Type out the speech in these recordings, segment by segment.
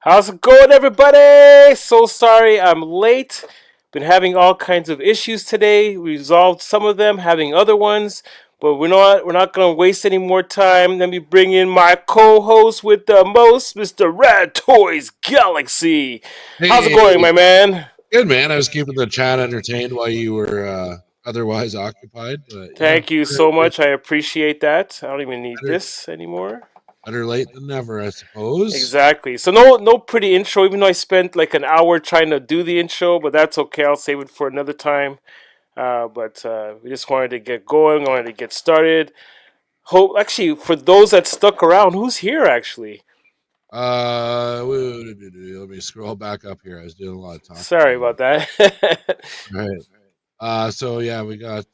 How's it going, everybody? So sorry I'm late. Been having all kinds of issues today. We resolved some of them, having other ones, but we're not gonna waste any more time. Let me bring in my co-host with the most, Mr. Rad Toys Galaxy. How's it Hey, going, my man? good man. I was keeping the chat entertained while you were otherwise occupied, but yeah, Thank you so much. I appreciate that. I don't even need better, this anymore. better late than never, I suppose. Exactly. So no pretty intro, even though I spent like an hour trying to do the intro, but that's okay. I'll save it for another time. But we just wanted to get going, wanted to get started. Hope actually for those that stuck around, who's here actually? Let me scroll back up here. I was doing a lot of talking Sorry there. about that. Right. So yeah, we got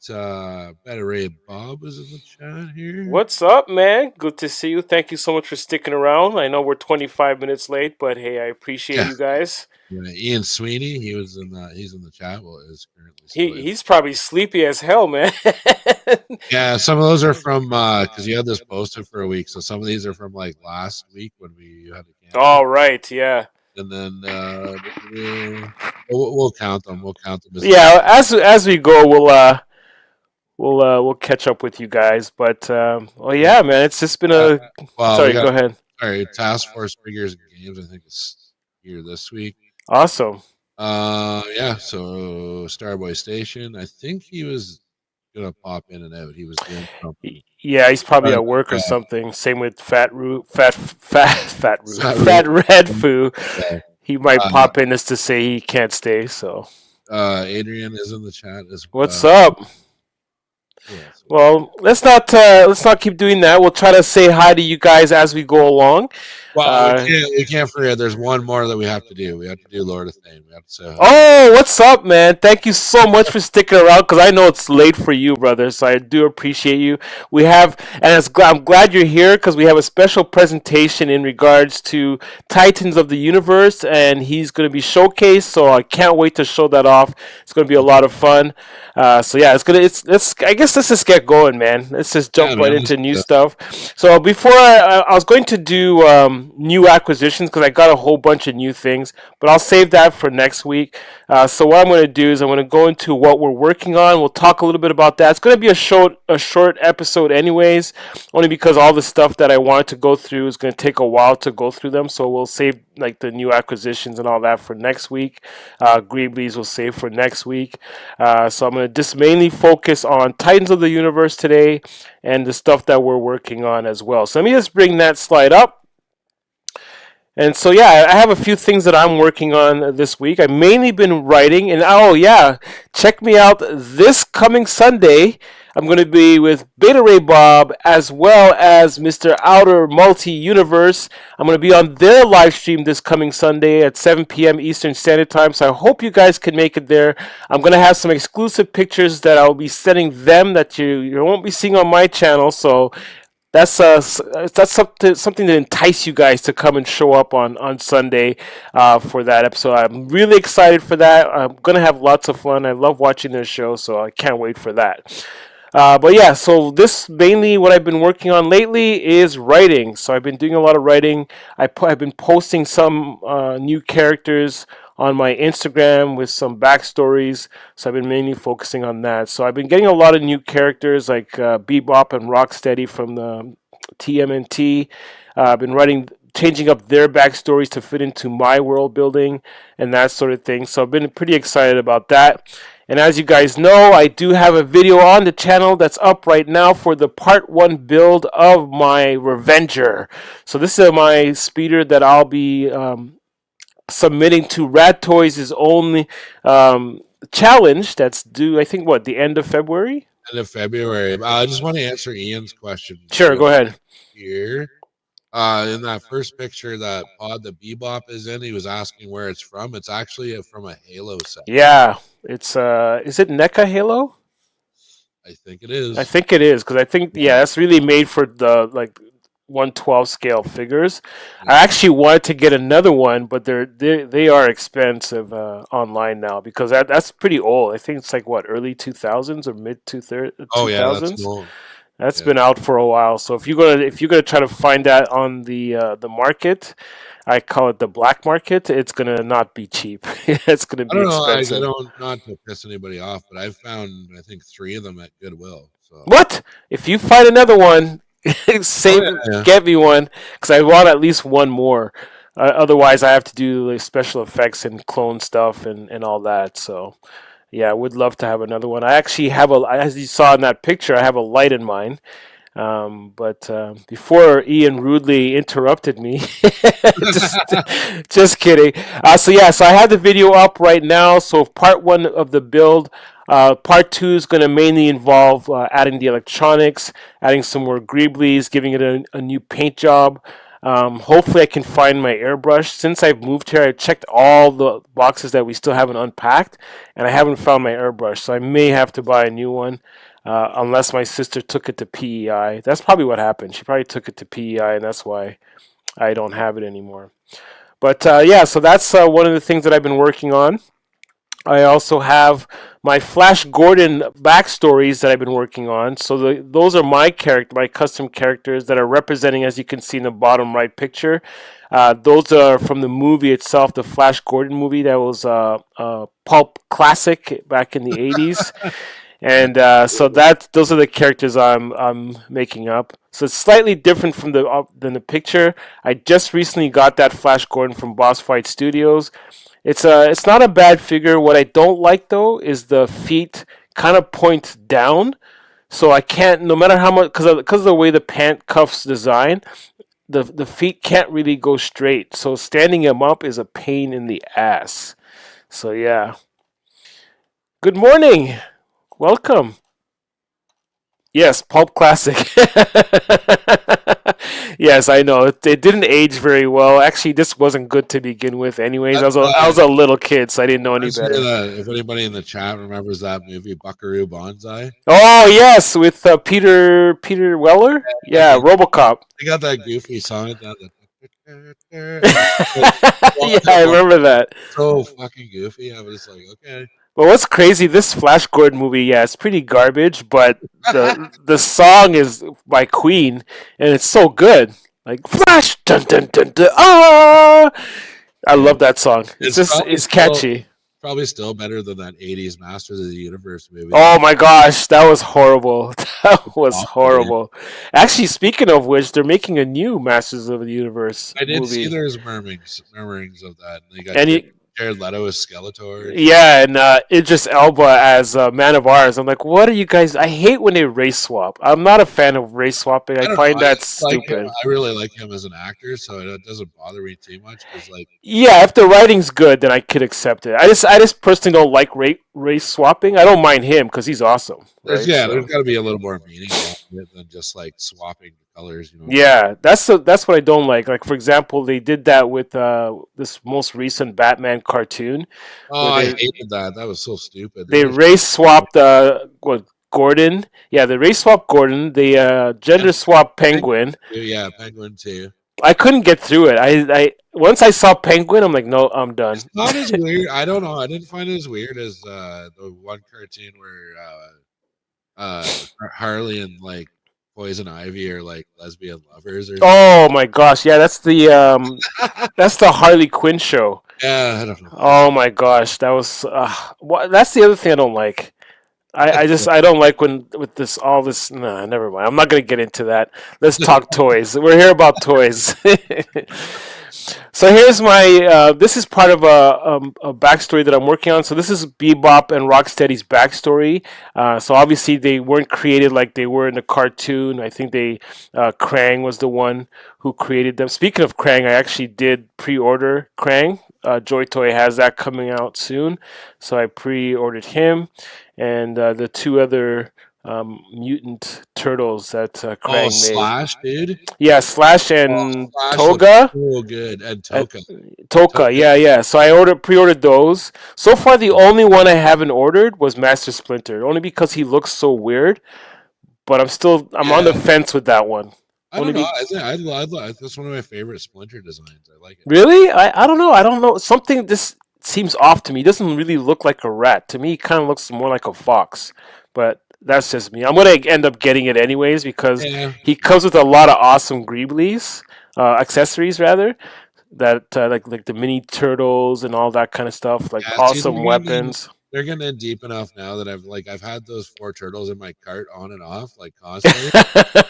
Better Ray Bob is in the chat here. What's up, man? Good to see you. Thank you so much for sticking around. I know we're 25 minutes late, but hey, I appreciate Yeah. you guys. Yeah, Ian Sweeney, he's in the chat. Well, is currently still in. He's probably sleepy as hell, man. Yeah, some of those are from because you had this posted for a week, so some of these are from like last week when we had to cancel. All right, yeah. And then we'll count them. We'll count them as they Yeah, as we go, we'll catch up with you guys. But well, come. yeah, man, it's just been Uh, a. well, we Sorry, go got ahead. Task Force Figures and Games. I think is here this week. Awesome. Yeah. So Starboy Station. I think he was gonna pop in and out. He was doing something. Yeah, he's probably But, at work or something. Same with Fat Sorry. Red Foo. Yeah. He might Uh, pop in just to say he can't stay. So Adrian is in the chat as what's well. up? Yeah, so Well, let's not keep doing that. We'll try to say hi to you guys as we go along. well, Uh, we can't forget. There's one more that we have to do. We have to do Lord of Thane. We have to say hi. Oh, what's up, man? Thank you so much for sticking around because I know it's late for you, brother. So I do appreciate you. We have, and I'm glad you're here because we have a special presentation in regards to Titans of the Universe, and he's going to be showcased. So I can't wait to show that off. It's going to be a lot of fun. So yeah, it's gonna. Let's. I guess let's just get going, man. Let's just Yeah, jump right man. into new stuff. So before I was going to do new acquisitions because I got a whole bunch of new things, but I'll save that for next week. So what I'm going to do is I'm going to go into what we're working on. We'll talk a little bit about that. It's going to be a short episode, anyways, only because all the stuff that I wanted to go through is going to take a while to go through them. So we'll save like the new acquisitions and all that for next week. Greeblies will save for next week. So I'm going to just mainly focus on Titans of the Universe today and the stuff that we're working on as well. So let me just bring that slide up. And so, yeah, I have a few things that I'm working on this week. I've mainly been writing, and oh, yeah, check me out this coming Sunday. I'm going to be with Beta Ray Bob as well as Mr. Outer Multi Universe. I'm going to be on their live stream this coming Sunday at 7 p.m. Eastern Standard Time. So I hope you guys can make it there. I'm going to have some exclusive pictures that I'll be sending them that you won't be seeing on my channel. So that's something to entice you guys to come and show up on Sunday for that episode. I'm really excited for that. I'm gonna have lots of fun. I love watching their show, so I can't wait for that. But yeah, so this mainly what I've been working on lately is writing. So I've been doing a lot of writing. I've been posting some new characters on my Instagram with some backstories. So I've been mainly focusing on that. So I've been getting a lot of new characters like Bebop and Rocksteady from the TMNT. I've been changing up their backstories to fit into my world building and that sort of thing. So I've been pretty excited about that. And as you guys know, I do have a video on the channel that's up right now for the part 1 build of my Revenger. So this is my speeder that I'll be submitting to Rad Toys' own challenge that's due, I think, the end of February? End of February. I just want to answer Ian's question Sure, go ahead. here. In that first picture that Pod the Bebop is in, he was asking where it's from. It's actually from a Halo set. Yeah, it's is it NECA Halo? I think it I is. think it is because I think that's really made for the like 112 scale figures. I actually wanted to get another one, but they are expensive online now because that's pretty old. I think it's like what early 2000s or mid Oh yeah, that's 2000s. cool. That's Yeah. been out for a while. So if you're gonna try to find that on the market, I call it the black market, it's gonna not be cheap. It's gonna I be don't know. I expensive. don't not to piss anybody off, but I've found I think 3 of them at Goodwill. So What? If you find another one, oh save, yeah, yeah. get me one, because I want at least one more. Otherwise, I have to do like special effects and clone stuff and all that. So yeah, I would love to have another one. I actually have as you saw in that picture, I have a light in mine. But before Ian rudely interrupted me, just, just kidding. So yeah, so I have the video up right now. So part one of the build. Part two is going to mainly involve adding the electronics, adding some more greeblies, giving it a new paint job. Hopefully, I can find my airbrush. Since I've moved here, I checked all the boxes that we still haven't unpacked, and I haven't found my airbrush. So I may have to buy a new one, unless my sister took it to PEI. That's probably what happened. She probably took it to PEI, and that's why I don't have it anymore. But yeah, so that's one of the things that I've been working on. I also have my Flash Gordon backstories that I've been working on. So those are my custom characters that are representing, as you can see in the bottom right picture. Those are from the movie itself, the Flash Gordon movie that was a pulp classic back in the '80s. And so that those are the characters I'm making up. So it's slightly different from the than the picture. I just recently got that Flash Gordon from Boss Fight Studios. It's not a bad figure. What I don't like though is the feet kind of point down, so I can't, no matter how much, because of the way the pant cuffs design, the feet can't really go straight. So standing him up is a pain in the ass. So yeah. Good morning. Welcome. Yes, pulp classic. Yes, I know. It didn't age very well. Actually, this wasn't good to begin with. Anyways, That's I was a little kid, so I didn't know any I say better. that if anybody in the chat remembers that movie Buckaroo Banzai, Oh yes, with Peter Weller. Yeah, they RoboCop. got that goofy song at the end. Yeah, I remember that. So fucking goofy. I was like, okay. But what's crazy? This Flash Gordon movie, yeah, it's pretty garbage, but the song is by Queen, and it's so good. Like Flash, dun dun dun dun. Ah, I Yeah. love that song. It's probably It's still catchy. better than that '80s Masters of the Universe movie. Oh my gosh, that was horrible. That was Awful, dude. horrible. Actually, speaking of which, they're making a new Masters of the Universe I did see movie, there's murmurings of that. They got and Jared Leto as Skeletor. yeah, and Idris Elba as Man of Ours. I'm like, what are you guys? I hate when they race swap. I'm not a fan of race swapping. I I don't know. find I that like him. stupid. I really like him as an actor, so it doesn't bother me too much. Because like, Yeah, if the writing's good, then I could accept it. I just personally don't like race swapping. I don't mind him because he's awesome, right? there's So got to be a little more meaning behind it than just like swapping the colors. You know what I mean? yeah, that's what I don't like. Like for example, they did that with this most recent Batman cartoon Oh, where I hated that. That was so stupid. They they just race swapped what Gordon. Yeah, they race swapped Gordon. They and gender swapped Penguin Penguin. too. Yeah, Penguin too. I couldn't get through it. I once I saw Penguin, I'm like, no, I'm done. It's not as weird. I don't know. I didn't find it as weird as the one cartoon where Harley and like Poison Ivy are like lesbian lovers or something. Oh my gosh, yeah, that's the Harley Quinn show. Yeah, I don't know. Oh my gosh, that was that's the other thing I don't like. I just I don't like when with this all this. Nah, never mind. I'm not gonna get into that. Let's talk toys. We're here about toys. So here's my. This is part of a backstory that I'm working on. So this is Bebop and Rocksteady's backstory. So obviously they weren't created like they were in the cartoon. I think Krang was the one who created them. Speaking of Krang, I actually did pre-order Krang. Joy Toy has that coming out soon, so I pre-ordered him and the two other mutant turtles that Oh, Krang made. Slash, dude. Yeah, Slash Oh, and Slash looks Toga. so good, and Uh, Toka. Toka, Toka. yeah, yeah. So I pre-ordered those. So far, the only one I haven't ordered was Master Splinter, only because he looks so weird. But I'm on the Yeah, fence with that one. I Only don't know. be I think that's one of my favorite Splinter designs. I like it. Really, I don't know. I don't know. Something this seems off to me. He doesn't really look like a rat. To me, he kind of looks more like a fox. But that's just me. I'm gonna end up getting it anyways because Yeah, he comes with a lot of awesome Greeblies, accessories rather. that like the mini turtles and all that kind of stuff, like Yeah, see, awesome weapons. they're getting in deep enough now that I've had those 4 turtles in my cart on and off, like, constantly.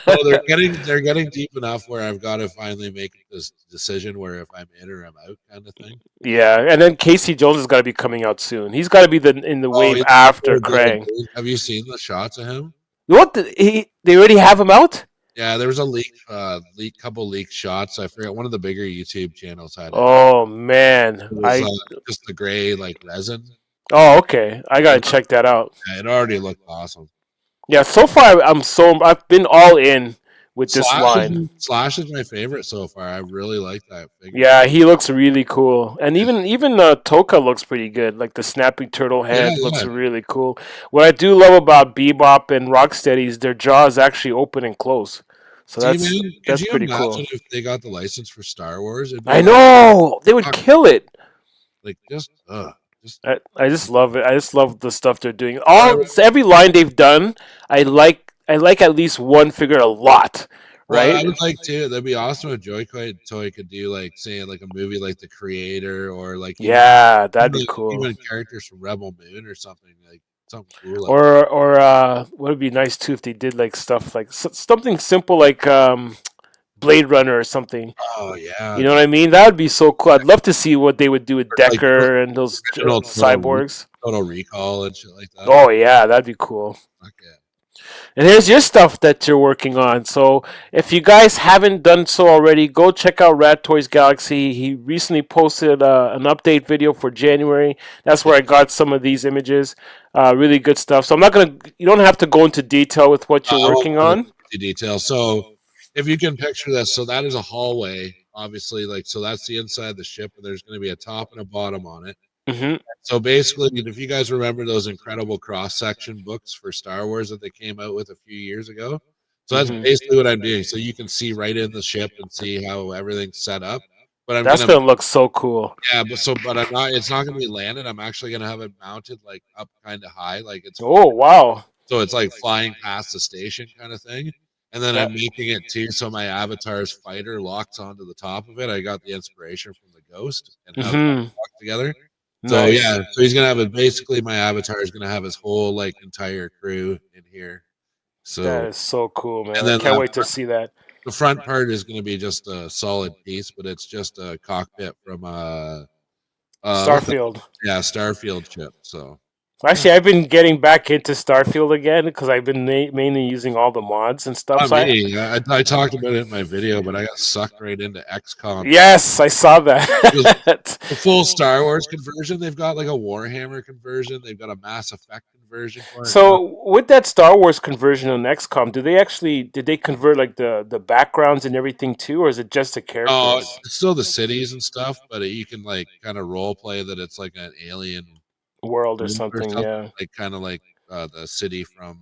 So they're getting deep enough where I've gotta finally make this decision where if I'm in or I'm out kinda thing. Yeah, and then Casey Jones has got to be coming out soon. He's got to be in the Oh, wave he's after so good, Krang. dude. Have you seen the shots of him? What? They already have him out? Yeah, there was a couple leaked shots. I forget one of the bigger YouTube channels had it out. Oh man, It was, I. just the gray, like, resin. Oh, okay. I gotta It check that out. yeah, it already looked awesome. Yeah, so far I've been all in with this line. Slash is my favorite so far. I really like that figure. Yeah, he looks really cool, and even Toka looks pretty good. Like the snapping turtle Yeah, head looks yeah. really cool. What I do love about Bebop and Rocksteady is their jaws actually open and close, so See, man, could that's you pretty cool. imagine if they got the license for Star Wars? It'd be I like, know they would fuck, kill it. like, just I just love it. I just love the stuff they're doing. I Every line they've done, I like at least one figure a lot, Well, I right? would like to. That'd be awesome if Joy Toy could do like, say, like a movie like The Creator, or like Yeah, that'd be cool. even characters from Rebel Moon or something, like something cool like. Or what would be nice too if they did like stuff like something simple like Blade Runner or something. Oh You yeah, know what I mean? That would be so cool. I'd love to see what they would do with like Decker and those original cyborgs. Total Recall and shit like that. Oh yeah, that'd be cool. Fuck yeah. And here's your stuff that you're working on. So if you guys haven't done so already, go check out Rad Toys Galaxy. He recently posted an update video for January. That's where I got some of these images. Really good stuff. So I'm not gonna. You don't have to go into detail with what you're I won't working go into on. detail. So if you can picture this, so that is a hallway, obviously, like, so that's the inside of the ship, and there's going to be a top and a bottom on it. Hmm. So basically, if you guys remember those incredible cross section books for Star Wars that they came out with a few years ago, so that's Hmm. basically what I'm doing. So you can see right in the ship and see how everything's set up. But I'm That's gonna, gonna look so cool. yeah, but I'm not. It's not gonna be landed. I'm actually gonna have it mounted like up kind of high, like it's Oh wow. so it's like flying past the station kind of thing. And then That, I'm making it too, so my avatar's fighter locks onto the top of it. I got the inspiration from the Ghost and how they hmm. lock together. So Nice. yeah, so he's gonna have it. Basically, my avatar is gonna have his whole like entire crew in here. That So is so cool, man. and I then can't wait to see that. the front part is gonna be just a solid piece, but it's just a cockpit from what the Starfield. yeah, Starfield ship. So Actually, I've been getting back into Starfield again because I've been mainly using all the mods and stuff. not So me. I talked about it in my video, but I got sucked right into XCOM. yes, I saw The that. full Star Wars conversion. They've got like a Warhammer conversion. They've got a Mass Effect conversion for it now. So with that Star Wars conversion on XCOM, did they convert like the backgrounds and everything too, or is it just the Oh, characters it's still the cities and stuff, but you can like kind of role play that it's like an alien world or or something? something, Yeah. like kind of like the city from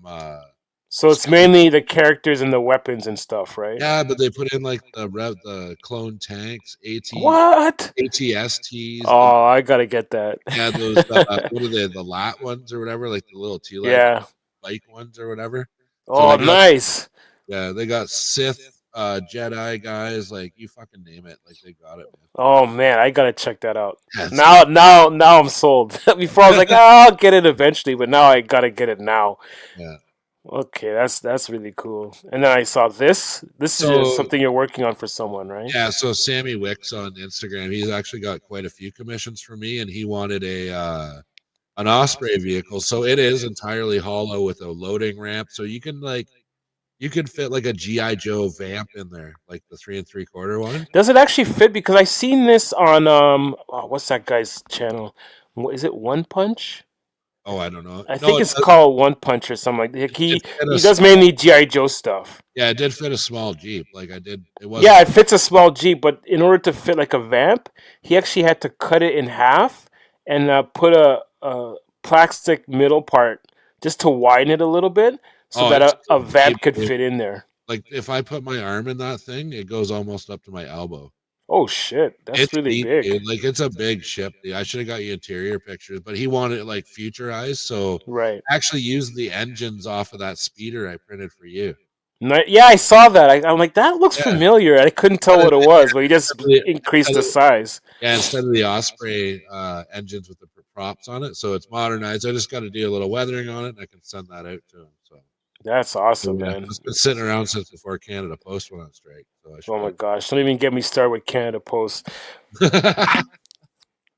So it's mainly the characters and the weapons and stuff, right? yeah, but they put in like the clone tanks, What? ATSTs, Oh, I gotta get that. yeah, those what are they, the lat ones or whatever, like the little T-lag Yeah. bike ones or whatever. So Oh, nice. they got Sith, Jedi guys, like you fucking name it, like they got it, man. Oh man, I gotta check that out. Yeah, Now I'm sold. Before I was like, oh, I'll get it eventually, but now I gotta get it now. yeah. Okay, that's really cool. And then I saw this. This is So something you're working on for someone, right? yeah, so Sammy Wicks on Instagram, he's actually got quite a few commissions for me, and he wanted an Osprey vehicle. So it is entirely hollow with a loading ramp, so you can fit like a GI Joe vamp in there, like the 3 3/4 one. Does it actually fit? Because I seen this on what's that guy's channel? Is it One Punch? Oh, I don't know. I No, think it's called One Punch or something like that. it fit He does small, mainly GI Joe stuff. yeah, it did fit a small Jeep. Like I did, it wasn't. Yeah, it fits a small Jeep, but in order to fit like a vamp, he actually had to cut it in half and put a plastic middle part just to widen it a little bit so Oh, that it's a deep, vamp could dude. fit in there. Like if I put my arm in that thing, it goes almost up to my elbow. Oh shit, that's It's really deep, big. dude. Like it's a big ship. Dude. I should have got you interior pictures, but he wanted it like futurized. So Right. actually used the engines off of that speeder I printed for you. Yeah, I saw that. I'm like, that looks Yeah, familiar. I couldn't tell but what it was, but he just increased instead the of size. yeah, instead of the Osprey engines with the props on it, so it's modernized. I just got to do a little weathering on it, and I can send that out to him. That's So awesome, yeah, man. it's been sitting around since before Canada Post went on strike, so I should Oh my get gosh! Don't even get me started with Canada Post. it.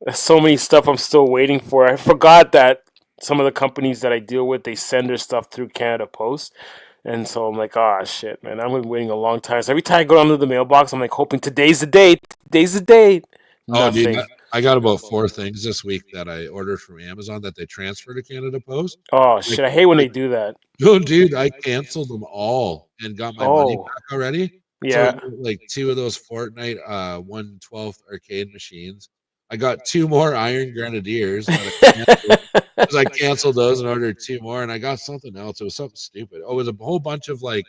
There's so many stuff I'm still waiting for. I forgot that some of the companies that I deal with, they send their stuff through Canada Post. And so I'm like, oh shit, man, I've been waiting a long time. So every time I go down to the mailbox, I'm like hoping today's the date. Today's the date. Oh, dude, Nothing. I got about 4 things this week that I ordered from Amazon that they transfer to Canada Post. Oh Like, shit, I hate when like, they do that. oh, dude, I canceled them all and got my money Oh, back already. So I yeah. got, like 2 of those Fortnite 1/12 arcade machines. I got 2 more Iron Grenadiers that I canceled because I canceled those and ordered 2 more, and I got something else. It was something stupid. Oh, it was a whole bunch of like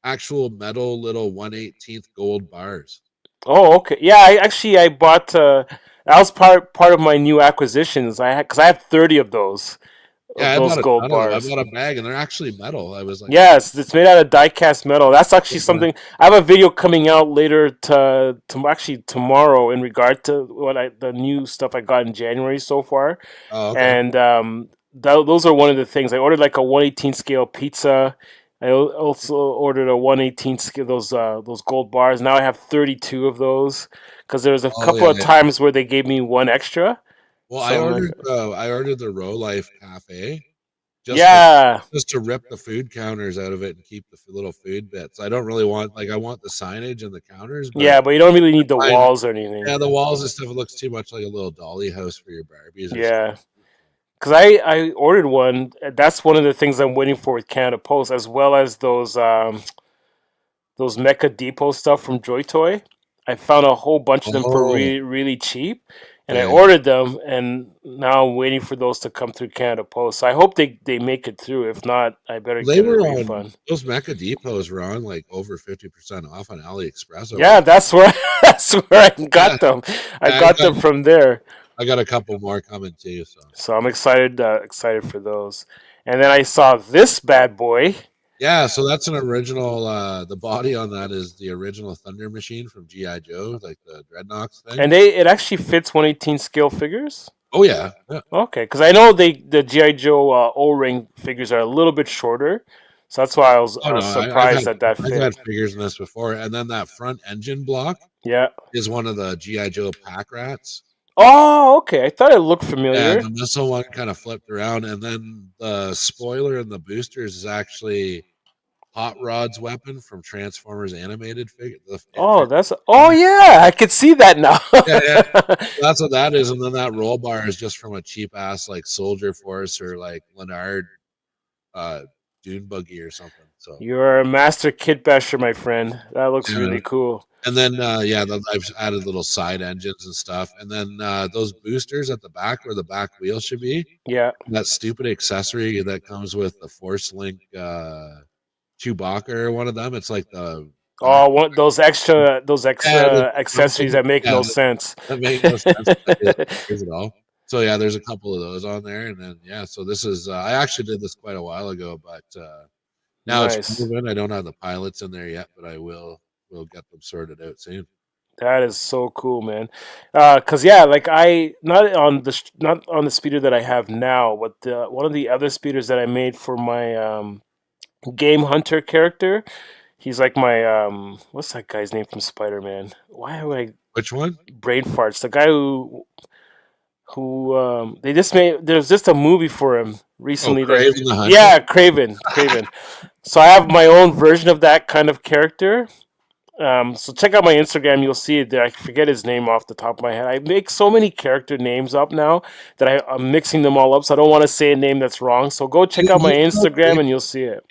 actual metal little 1/18 gold bars. Oh, okay. Yeah, I bought that was part of my new acquisitions. I had because I have 30 Yeah, of I those bought a gold ton of them. I bars. bought a bag, and they're actually metal. I was like, "Oh, Yes, it's made out of die-cast metal. That's actually yeah. something. I have a video coming out later to actually tomorrow in regard to the new stuff I got in January so far, Oh, okay. and those are one of the things I ordered, like a 1/18 scale pizza. Also ordered a 1/18 scale those gold bars. Now I have 32 of those because there was a Oh, couple yeah, of yeah. times where they gave me one extra. Well, So I'm like, I ordered the Row Life Cafe just to yeah, rip the food counters out of it and keep the little food bits. I don't really want like I want the signage and the counters, but yeah, but you don't really need the I walls or anything. yeah, the walls and stuff. It looks too much like a little dolly house for your Barbies or something. Yeah. Because I ordered one. That's one of the things I'm waiting for with Canada Post, as well as those Mecha Depot stuff from Joy Toy. I found a whole bunch of them for Oh, really cheap, and I yeah. ordered them, and now I'm waiting for those to come through Canada Post. So I hope they make it through. If not, I better They get a were on refund. those Mecha Depots were on like over 50% off on AliExpress over Yeah, the that's where that's where I yeah. got them. I Yeah, got them from there. I got a couple more coming too. So So I'm excited for those. And then I saw this bad boy. yeah, so that's an original. The body on that is the original Thunder Machine from GI Joe, like the Dreadnoks thing. And it actually fits 1/18 scale figures. Oh yeah, yeah. Okay, because I know the GI Joe O ring figures are a little bit shorter, so that's why Oh I no, was surprised that that I've fit. had figures in this before, and then that front engine block Yeah. is one of the GI Joe pack rats. Oh, okay. I thought it looked Yeah, familiar. the missile one kind of flipped around, and then the spoiler and the boosters is actually Hot Rod's weapon from Transformers animated figure. Oh yeah, I could see that now. Yeah, yeah. That's what that is, and then that roll bar is just from a cheap ass like Soldier Force or like Leonard uh Dune Buggy or something. So You're a master kit basher, my friend. That looks yeah. really cool. And then yeah, I've added little side engines and stuff. And then those boosters at the back where the back wheel should be, Yeah. that stupid accessory that comes with the Force Link Chewbacca or one of them. It's like the back. Oh, those Yeah, the extra accessories crumpled, that make yeah, no sense. that make no sense, but it is at all. So yeah, there's a couple of those on there, and then yeah, so this is I actually did this quite a while ago, but now it's Nice. moving. I don't have the pilots in there yet, but I will get them sorted out soon. That is so cool, man. Cause yeah, like I not on the speeder that I have now, but one of the other speeders that I made for my game hunter character. He's like my what's that guy's name from Spider Man? Why am I Which one? brain farts? The guy who they just made. There's just a movie for him Oh, recently. That Craven the Hunter. yeah, Craven. So I have my own version of that kind of character. So check out my Instagram. You'll see it there. I forget his name off the top of my head. I make so many character names up now that I'm mixing them all up. So I don't want to say a name that's wrong. So go check Dude, out my he's so Instagram and creepy. you'll see it.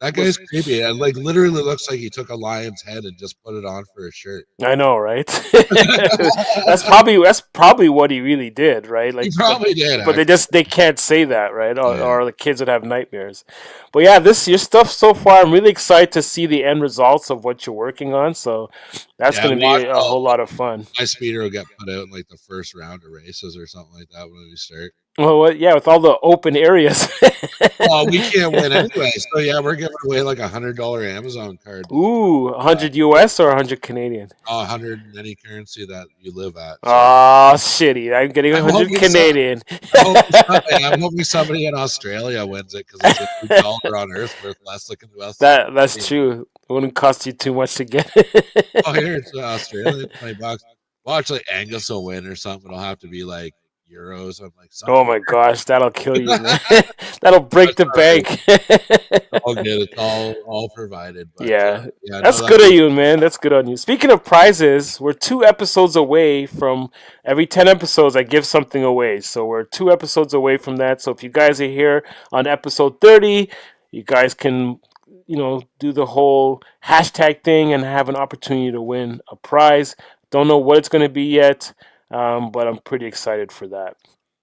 That Was guy's creepy. And like literally looks like he took a lion's head and just put it on for a shirt. I know, right? That's probably what he really did, right? He Like, probably did but actually. they can't say that, right? Yeah. Or the kids would have nightmares. But yeah, this your stuff so far. I'm really excited to see the end results of what you're working on. So that's Yeah, going to be a whole lot of fun. my speeder will get put out in like the first round of races or something like that when we start. Well, yeah, with all the open areas. Well, we can't win anyway. So yeah, we're giving away like $100 Amazon card to the top. Ooh, 100 US or 100 Canadian? 100 in any currency that you live at. So Oh, shitty. I'm getting I'm 100 hoping so. Canadian. I'm hoping somebody in Australia wins it because it's a dollar on Earth worth less looking to us. That's true. It wouldn't cost you too much to get it. Oh, here it's Australia, $20. Well, actually, Angus will win or something. It'll have to be like euros. I'm like, Oh something. my gosh, that'll kill you, man. That'll break That's the all right. bank. All good. It's all provided. But Yeah, yeah, no, that's that's good of you, man. That's good on you. Speaking of prizes, we're 2 episodes away from every 10 episodes. I give something away, so we're 2 episodes away from that. So if you guys are here on episode 30, you guys can, do the whole hashtag thing and have an opportunity to win a prize. Don't know what it's going to be yet, but I'm pretty excited for that.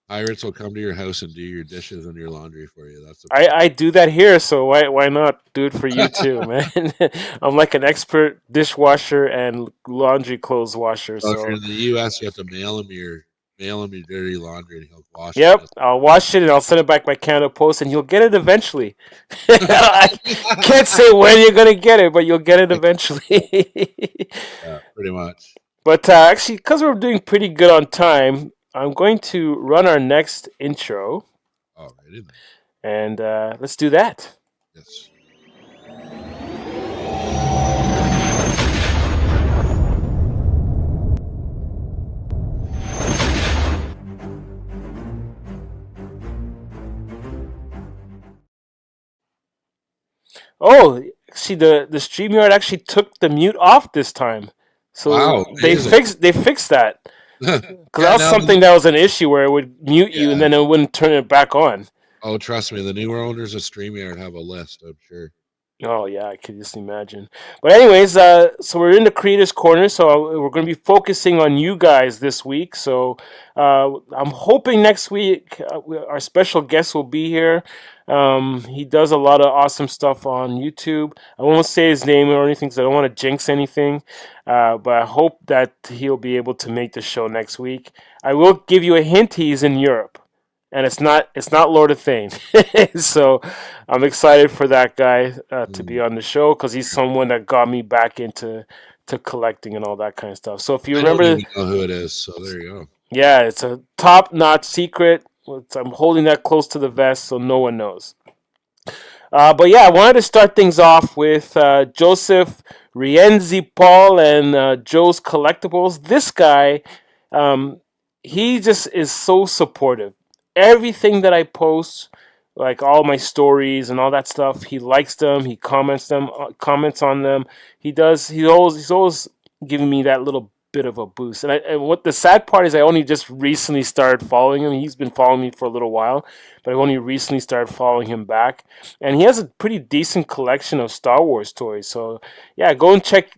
pirates will come to your house and do your dishes and your laundry for you. That's the I do that here, so why not do it for you too, man? I'm like an expert dishwasher and laundry clothes washer. So if you're So in the U.S., you have to mail him your dirty laundry, and he'll wash it. yep, I'll wash it and I'll send it back by Canada Post, and you'll get it eventually. I can't say when you're gonna get it, but you'll get it eventually. Yeah, pretty much. But actually, because we're doing pretty good on time, I'm going to run our next intro, Alrighty then. and let's do that. Yes. Oh, see, the StreamYard actually took the mute off this time, so Wow, amazing. they fixed that Yeah, because that was now something that was an issue where it would mute you and yeah. then it wouldn't turn it back on. Oh, trust me, the newer owners of StreamYard have a list, I'm sure. Oh yeah, I could just imagine. But anyways, so we're in the creators corner, so we're going to be focusing on you guys this week. So I'm hoping next week our special guest will be here. He does a lot of awesome stuff on YouTube. I won't say his name or anything because I don't want to jinx anything. But I hope that he'll be able to make the show next week. I will give you a hint. He's in Europe and it's not Lord of Thane. So I'm excited for that guy to be Mm. on the show because he's someone that got me back into collecting and all that kind of stuff. So if you I don't remember, even know who it is, so there you go. yeah, it's a top-notch secret. I'm holding that close to the vest so no one knows. But yeah, I wanted to start things off with Joseph Rienzi Paul and Joe's Collectibles. This guy, um, he just is so supportive. Everything that I post, like all my stories and all that stuff, he likes them. He comments on them. He does. He's always giving me that little bit of a boost. And what the sad part is, I only just recently started following him. He's been following me for a little while, but I've only recently started following him back. And he has a pretty decent collection of Star Wars toys. So yeah, go and check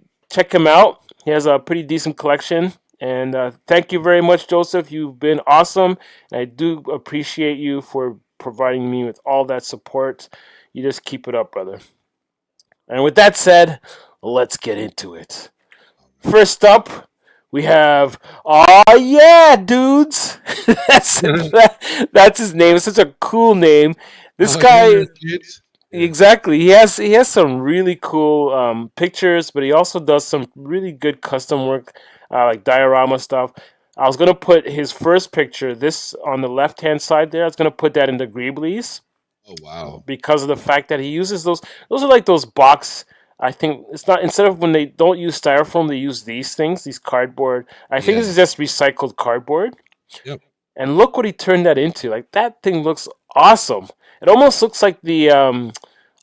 him out. He has a pretty decent collection. And thank you very much, Joseph. You've been awesome. And I do appreciate you for providing me with all that support. You just keep it up, brother. And with that said, let's get into it. First up, we have, oh yeah, dudes. That's his name. It's such a cool name. This Oh, yeah, guy, kids. Yeah. exactly. He has some really cool pictures, but he also does some really good custom work, like diorama stuff. I was gonna put his first picture, this on the left hand side there. I was gonna put that in the Greeblies Oh, wow. because of the fact that he uses those. Those are like those box. I think it's not, instead of when they don't use styrofoam, they use these things, these cardboard. I think Yeah. this is just recycled cardboard. Yep. And look what he turned that into. Like that thing looks awesome. It almost looks like the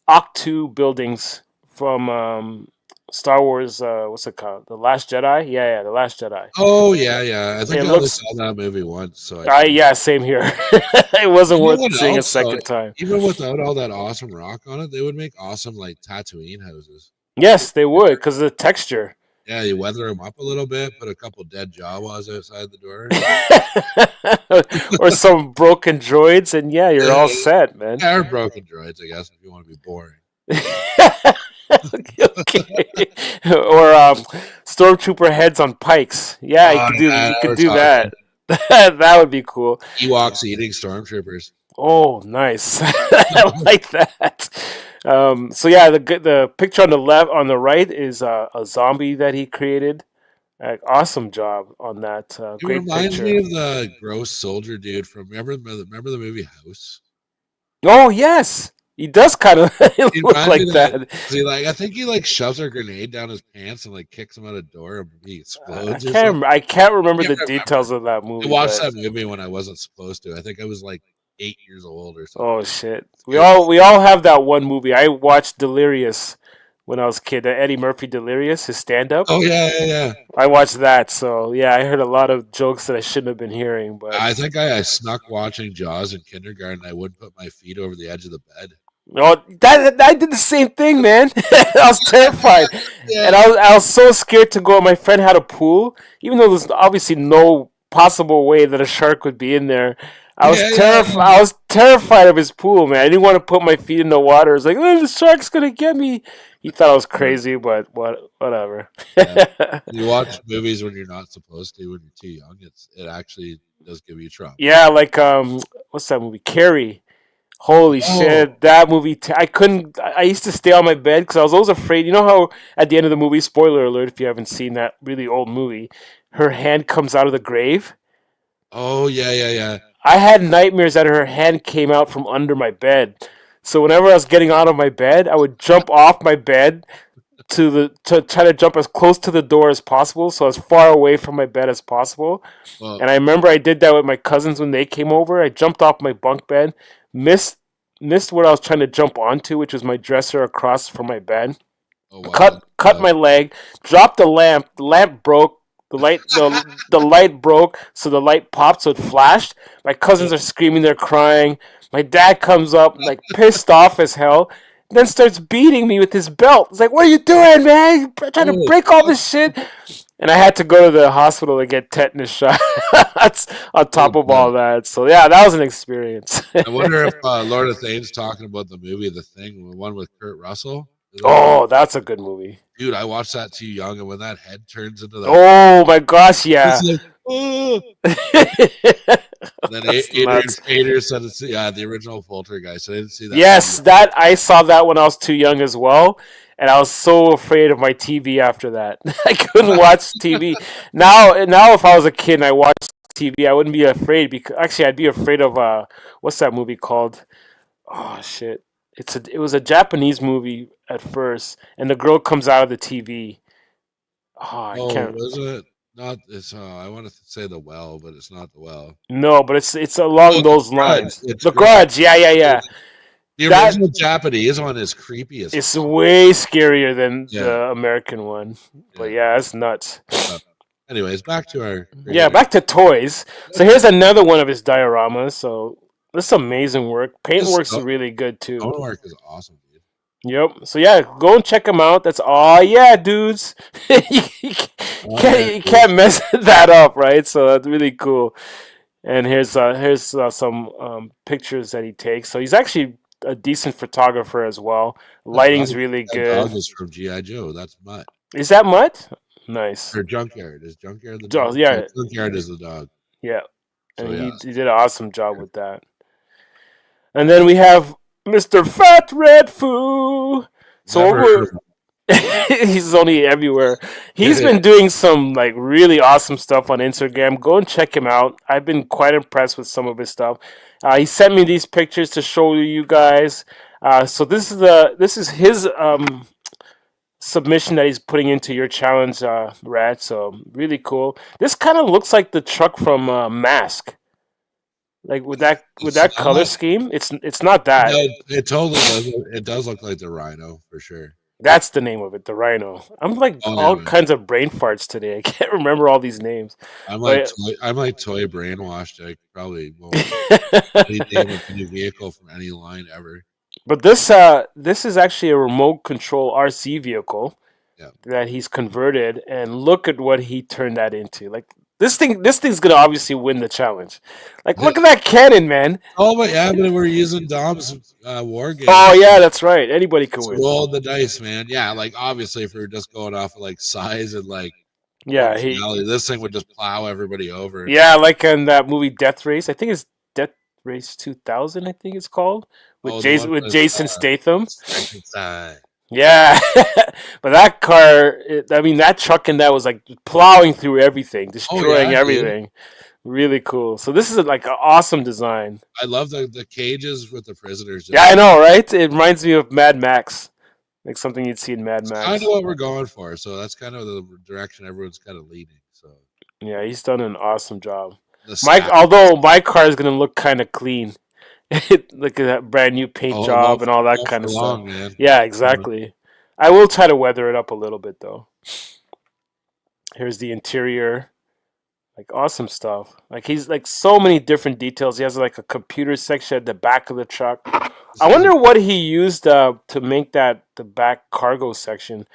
Octu buildings from Star Wars. What's it called? The Last Jedi. Yeah, The Last Jedi. Oh, yeah, yeah. I think It I only looks. saw that movie once, so I can. Yeah, same here. It wasn't You know worth what seeing a else, though? second time. Even without all that awesome rock on it, they would make awesome, like, Tatooine houses. Yes, they would because of the texture. Yeah, you weather them up a little bit, put a couple dead Jawas outside the door. Or some broken droids, and yeah, you're all set, man. Or broken droids, I guess, if you want to be boring. Okay. Or stormtrooper heads on pikes. Yeah, Oh, you yeah, could we're do talking. that. That would be cool. Ewoks eating stormtroopers. Oh, nice. I like that. So yeah, the picture on the left, on the right, is a zombie that he created. Awesome job on that. He Great reminds me picture. of the gross soldier dude from remember the movie House. Oh yes, he does kind of He look reminds me like of that. that. 'Cause he like I think he like shoves a grenade down his pants and like kicks him out a door and he explodes or something. I can't remember Can't the remember. details of that I movie, watched but that movie when I wasn't supposed to. I think I was like 8 years old or something. oh shit, Scared the we all have that one movie. I watched Delirious when I was a kid. The Eddie Murphy Delirious, his stand up. Oh yeah. I watched that, so yeah, I heard a lot of jokes that I shouldn't have been hearing, but I think I snuck watching Jaws in kindergarten. I wouldn't put my feet over the edge of the bed. oh, that I did the same thing, man. I was terrified, Yeah. and I was so scared to go. My friend had a pool, even though there's obviously no possible way that a shark would be in there. Yeah. I was terrified of his pool, man. I didn't want to put my feet in the water. I was like, oh, the shark's gonna get me. He thought I was crazy, but whatever. Yeah. You watch movies when you're not supposed to when you're too young. It actually does give you trauma. Yeah, like what's that movie? Carrie. Holy Oh, shit, that movie! I couldn't. I used to stay on my bed because I was always afraid. You know how at the end of the movie, spoiler alert, if you haven't seen that really old movie, her hand comes out of the grave. oh yeah. I had nightmares that her hand came out from under my bed. So whenever I was getting out of my bed, I would jump off my bed to try to jump as close to the door as possible, so as far away from my bed as possible. Well, And I remember I did that with my cousins when they came over. I jumped off my bunk bed, missed missed what I was trying to jump onto, which was my dresser across from my bed. oh wow. Cut my leg, dropped the lamp. The lamp broke. The light broke, so the light popped, so it flashed. My cousins are screaming, they're crying. My dad comes up like pissed off as hell, then starts beating me with his belt. It's like, what are you doing, man? You're trying to Oh, break all this shit. And I had to go to the hospital to get tetanus shots on oh top of boy. all that. So yeah, that was an experience. I wonder if Lord of Thane's talking about the movie The Thing, the one with Kurt Russell. Is that what Oh, that's a good movie. dude, I watched that too young, and when that head turns into that, Oh my gosh, it's yeah. like, oh. And then That's Adrian nuts. Fader said it's the original Poltergeist. I didn't see that Yes, movie. that I saw that when I was too young as well, and I was so afraid of my TV after that. I couldn't watch TV. Now if I was a kid and I watched TV, I wouldn't be afraid because actually I'd be afraid of what's that movie called? Oh shit. It was a Japanese movie at first, and the girl comes out of the TV. Oh, I Oh, can't. was it not? It's I wanted to say The Well, but it's not The Well. No, but it's Oh, along The those Grudge. lines. It's The Grudge. Grudge, yeah. The That original Japanese one is creepy as is fuck. way scarier than Yeah, the American one. But yeah. yeah, that's nuts. Uh, anyways, back to our Yeah, creator. back to toys. So here's another one of his dioramas. So this is amazing work. His Paintwork's really good too. stonework is awesome, dude. Yep. So yeah, go and check him out. That's all. Yeah, dudes. Oh, yeah, You dude. can't mess that up, right? So that's really cool. And here's some pictures that he takes. So he's actually a decent photographer as well. Lighting's really That dog good. is from GI Joe. That's Mutt. Is that Mutt? Nice. Or Junkyard. Is Junkyard the Oh, dog? Yeah, yeah, Junkyard is the dog. yeah. So And yeah, he did an awesome job with that. And then we have Mr. Fat Red Foo. So never heard of him. he's only everywhere. He's Yeah, been doing some like really awesome stuff on Instagram. Go and check him out. I've been quite impressed with some of his stuff. He sent me these pictures to show you guys. So this is his submission that he's putting into your challenge, Rat. So really cool. This kind of looks like the truck from Mask. Like with it's that color not. scheme, it's not that. No, it totally does. It does look like the Rhino for sure. That's the name of it, the Rhino. I'm like Oh yeah, all man. kinds of brain farts today. I can't remember all these names. But I'm like toy brainwashed. I probably won't rename a new vehicle from any line ever. but this is actually a remote control RC vehicle Yeah. that he's converted, and look at what he turned that into. Like this thing's gonna obviously win the challenge. Like look at that cannon, man. Oh, but yeah, but we're using Dom's war game. Oh yeah, that's right. Anybody can So win. roll the dice, man. Yeah, like obviously if we're just going off of like size and like Yeah, he. functionality. This thing would just plow everybody over. Yeah, like in that movie Death Race. I think it's Death Race 2000. I think it's called Oh, the one with Jason Statham. Frankenstein. Yeah, but that car, I mean, that truck in that was like plowing through everything, Oh destroying yeah, dude. everything. Really cool. So this is like an awesome design. I love the cages with the prisoners. Yeah, Just I know, right? It reminds me of Mad Max, like something you'd see in Mad it's kind of Max. what we're going for. So that's kind of the direction everyone's kind of leading. So Yeah, he's done an awesome job. the Mike, staff. although my car is gonna look kind of clean, look at that brand new paint Oh, job and all that won't kind for of stuff. long, man. Yeah, Uh, exactly. I will try to weather it up a little bit though. Here's the interior. Like awesome stuff. Like he's like so many different details. He has like a computer section at the back of the truck. This I guy's wonder what he used to make that the back cargo section.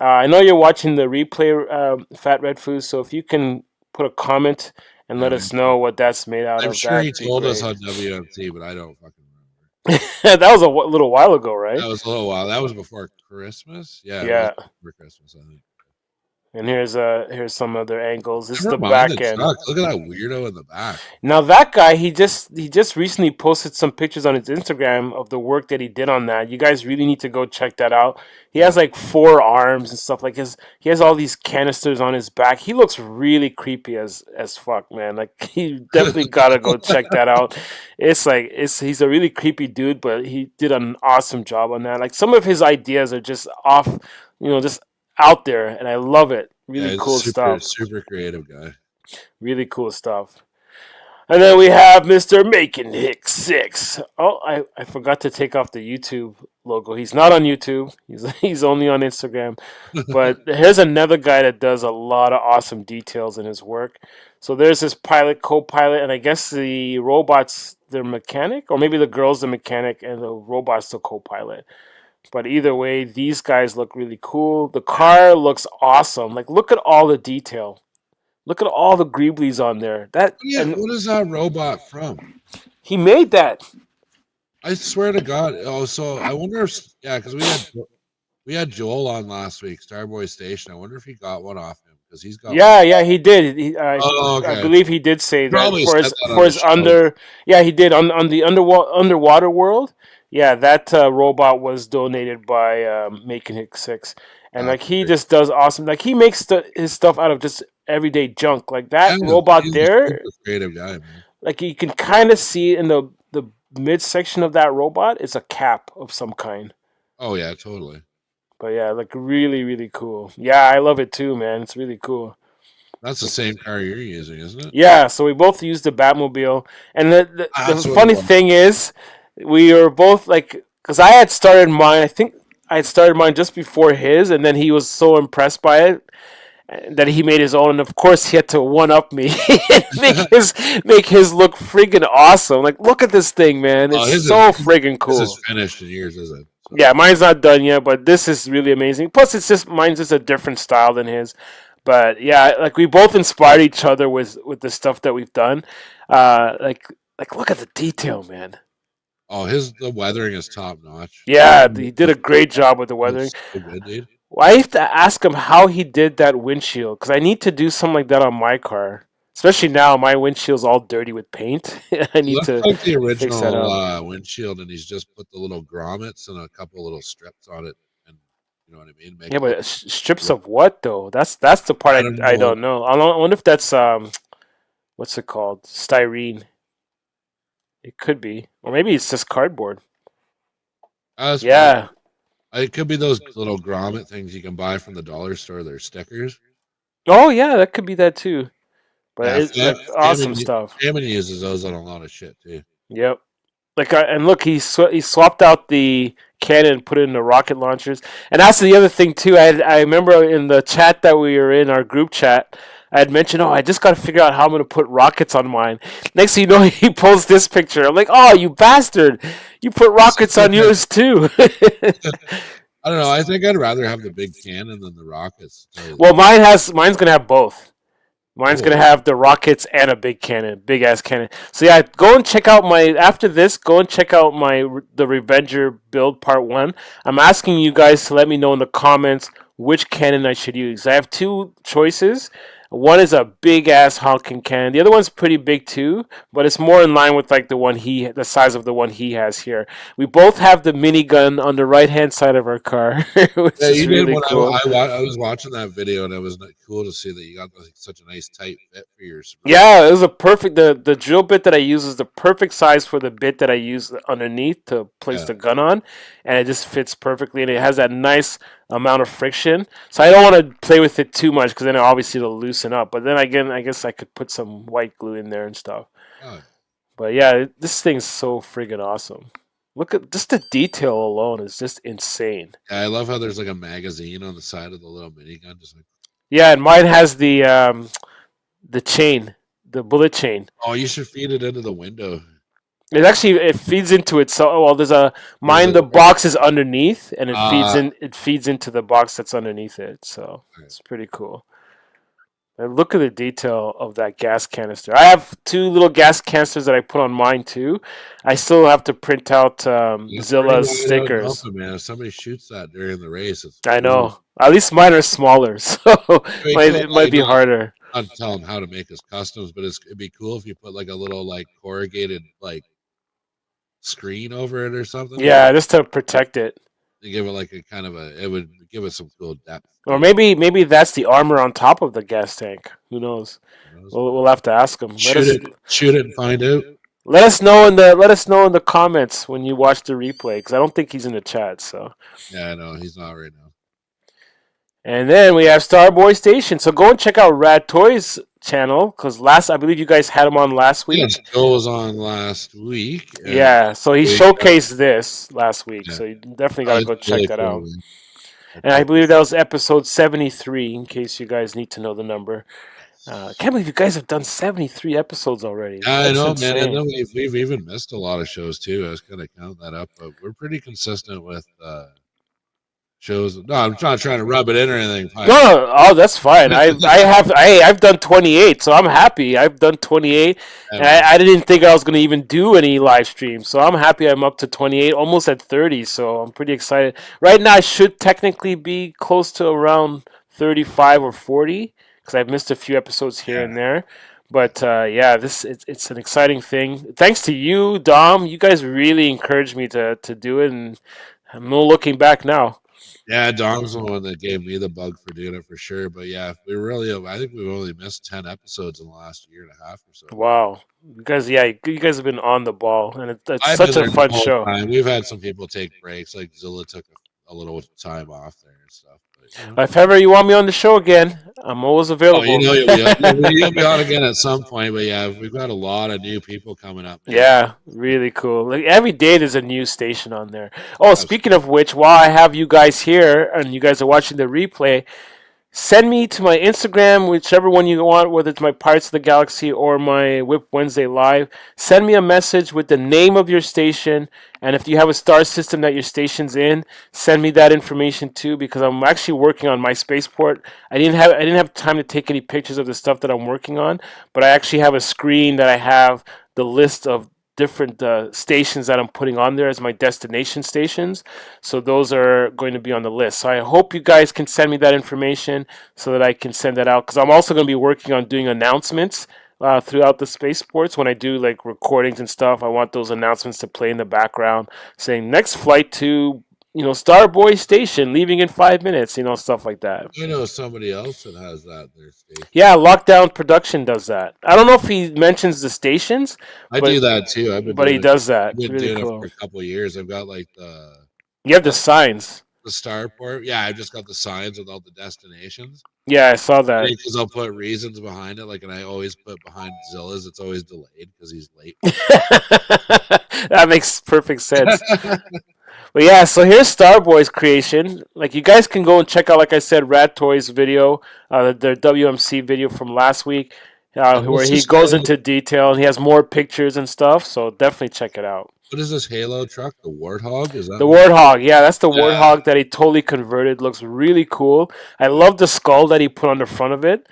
I know you're watching the replay, Fat Red Food. So if you can put a comment and let yeah, us know what that's made out I'm of, sure he that'd be told us great. on WMT, but I don't fucking remember. That was a little while ago, right? That was a little while. That was before Christmas. Yeah, it was Yeah. before Christmas, I think. And here's some other angles. This is Never the mind the back end. truck. Look at that weirdo in the back. Now that guy, he just recently posted some pictures on his Instagram of the work that he did on that. You guys really need to go check that out. He has like 4 arms and stuff like he has all these canisters on his back. He looks really creepy as fuck, man. Like you definitely gotta go check that out. He's a really creepy dude, but he did an awesome job on that. Like some of his ideas are just off, just out there, and I love it. Yeah, Really he's a cool super stuff. super creative guy. Really cool stuff. And then we have Mr. Macon Hicks 6. Oh, I forgot to take off the YouTube logo. He's not on YouTube. He's only on Instagram. But here's another guy that does a lot of awesome details in his work. So there's this pilot, co-pilot, and I guess the robot's their mechanic, or maybe the girl's the mechanic and the robot's the co-pilot. But either way, these guys look really cool. The car looks awesome. Like look at all the detail. Look at all the greeblies on there. That Yeah, and what is that robot from? he made that. I swear to God. Oh, so I wonder if because we had Joel on last week, Starboy Station. I wonder if he got one off him because he's got one. Yeah, he did. Oh, I okay. believe he did say that Probably said that on for the his show. under. Yeah, he did on the underwater world. Yeah, that robot was donated by Macon Hicks 6, and like he Great. just does awesome. Like he makes his stuff out of just everyday junk. Like that Yeah, robot he's a there. super creative guy, man. Like you can kind of see in the midsection of that robot, it's a cap of some kind. Oh yeah, totally. But yeah, like really, really cool. Yeah, I love it too, man. It's really cool. That's the same car you're using, isn't it? Yeah, so we both used the Batmobile, and That's the what it funny was. thing is, we were both like, because I had started mine. I think I had started mine just before his, and then he was so impressed by it that he made his own. And of course, he had to one up me and make his look friggin' awesome. Like, look at this thing, man! Oh, It's his so is friggin' this cool. is finished in years, is it? So, Yeah, mine's not done yet, but this is really amazing. Plus, it's just mine's just a different style than his. But yeah, like we both inspired each other with the stuff that we've done. Like look at the detail, man. oh, the weathering is top notch. Yeah, he did a great job with the weathering. Looks so good, dude. Well, I have to ask him how he did that windshield because I need to do something like that on my car. Especially now, my windshield's all dirty with paint. I need Looks to like the fix that original up. windshield, and he's just put the little grommets and a couple little strips on it, and you know what I mean. Make Yeah, it look. but strips of what though? That's the part I don't I know. don't know. I wonder if that's what's it called? Styrene. It could be, or maybe it's just cardboard. That's Yeah. it could be those little grommet things you can buy from the dollar store. They're stickers. Oh yeah, that could be that too. But Yeah, it's like awesome stuff. Hammond uses those on a lot of shit too. Yep. Like and look, he swapped out the cannon and put it in the rocket launchers. And that's the other thing too. I remember in the chat that we were in, our group chat, I had mentioned, oh, I just got to figure out how I'm going to put rockets on mine. Next thing you know, he pulls this picture. I'm like, oh, you bastard. You put rockets on yours too. I don't know. I think I'd rather have the big cannon than the rockets. To tell you the Well, truth. mine's going to have both. Mine's Cool. gonna have the rockets and a big cannon, big ass cannon. So yeah, go and check out my after this. Go and check out the Revenger build part 1. I'm asking you guys to let me know in the comments which cannon I should use. I have two choices. One is a big ass honking cannon. The other one's pretty big too, but it's more in line with like the size of the one he has here. We both have the minigun on the right hand side of our car, which Yeah, is you did really when cool. I was watching that video, and it was cool to see that you got like, such a nice tight fit for your springs. Yeah, it was a perfect. The drill bit that I use is the perfect size for the bit that I use underneath to place Yeah, the gun on, and it just fits perfectly. And it has that nice amount of friction. So I don't want to play with it too much because then obviously it'll loosen up. But then again, I guess I could put some white glue in there and stuff. oh, But yeah, this thing's so friggin' awesome. Look at just the detail alone is just insane. yeah. I love how there's like a magazine on the side of the little minigun. Just like, Yeah, and mine has the chain, the bullet chain. oh, you should feed it into the window. It feeds into it. So well, there's a Or is mine. it? The box is underneath, and it feeds Uh, in. It feeds into the box that's underneath it. So it's pretty cool. And look at the detail of that gas canister. I have two little gas canisters that I put on mine too. I still have to print out that's pretty Zilla's wide out stickers. jumping, man. If somebody shoots that during the race, it's I ooh. know. At least mine are smaller, so It'd be cool, it might like be harder. not to tell him how to make his customs, but it'd be cool if you put like a little like corrugated like screen over it or something, you know, Yeah, just to protect it. to give it like a kind of a. It would give it some cool depth. Or maybe that's the armor on top of the gas tank. Who knows? You know? We'll have to ask him. Shoot it, and find out. Let us know in the comments when you watch the replay because I don't think he's in the chat. So Yeah, I know he's not right now. and then we have Starboy Station. So go and check out Rad Toys channel because last I believe you guys had him on last week. Yes, Joe was on last week. And Yeah, so he we, showcased this last week. yeah, So you definitely got to it's go check really that cool. out. Man. And I believe that was episode 73. In case you guys need to know the number. I can't believe you guys have done 73 episodes already. Yeah, I That's know, man. And insane. then we've even missed a lot of shows too. I was gonna count that up, but we're pretty consistent with shows. No, I'm not trying to rub it in or anything. No, oh, that's fine. I've done 28, so I'm happy. I've done 28, and Yeah, I didn't think I was gonna even do any live streams, so I'm happy. I'm up to 28, almost at 30, so I'm pretty excited. Right now, I should technically be close to around 35 or 40 because I've missed a few episodes here yeah. and there. But yeah, it's an exciting thing. Thanks to you, Dom. You guys really encouraged me to do it, and I'm no looking back now. Yeah, Dom's the one that gave me the bug for doing it for sure. But yeah, we really have, I think we've only missed 10 episodes in the last year and a half or so. Wow, you guys have been on the ball, and it's I've such been a there the fun whole show. time. We've had some people take breaks, like Zilla took a little time off there and stuff. But, you know. If ever you want me on the show again, I'm always Oh, you available. know you'll be on again at some point. But yeah, we've got a lot of new people coming up, man. Yeah, really cool. Like every day, there's a new station on there. Oh, Absolutely. speaking of which, while I have you guys here and you guys are watching the replay, send me to my Instagram, whichever one you want, whether it's my Pirates of the Galaxy or my Whip Wednesday Live. Send me a message with the name of your station, and if you have a star system that your station's in, send me that information too, because I'm actually working on my spaceport. I didn't have time to take any pictures of the stuff that I'm working on, but I actually have a screen that I have the list of different stations that I'm putting on there as my destination stations. So those are going to be on the list. So I hope you guys can send me that information so that I can send that out. Because I'm also going to be working on doing announcements throughout the spaceports. When I do like recordings and stuff, I want those announcements to play in the background saying next flight to Starboy Station, leaving in 5 minutes, stuff like that. I know somebody else that has that in their station. Yeah, Lockdown Production does that. I don't know if he mentions the stations, I but do that too. but he does I've that. been Really doing it for cool. a couple of years. I've got like the You have the signs. the starport. Yeah, I've just got the signs with all the destinations. Yeah, I saw that. Because I'll put reasons behind it, like, and I always put behind Zilla's. It's always delayed because he's late. That makes perfect sense. But yeah, so here's Starboy's creation. Like you guys can go and check out, like I said, Rad Toys video, their WMC video from last week, where he goes into detail and he has more pictures and stuff. So definitely check it out. What is this Halo truck? The Warthog? Is that The Warthog? Yeah, that's the Warthog that he totally converted. Looks really cool. I love the skull that he put on the front of it.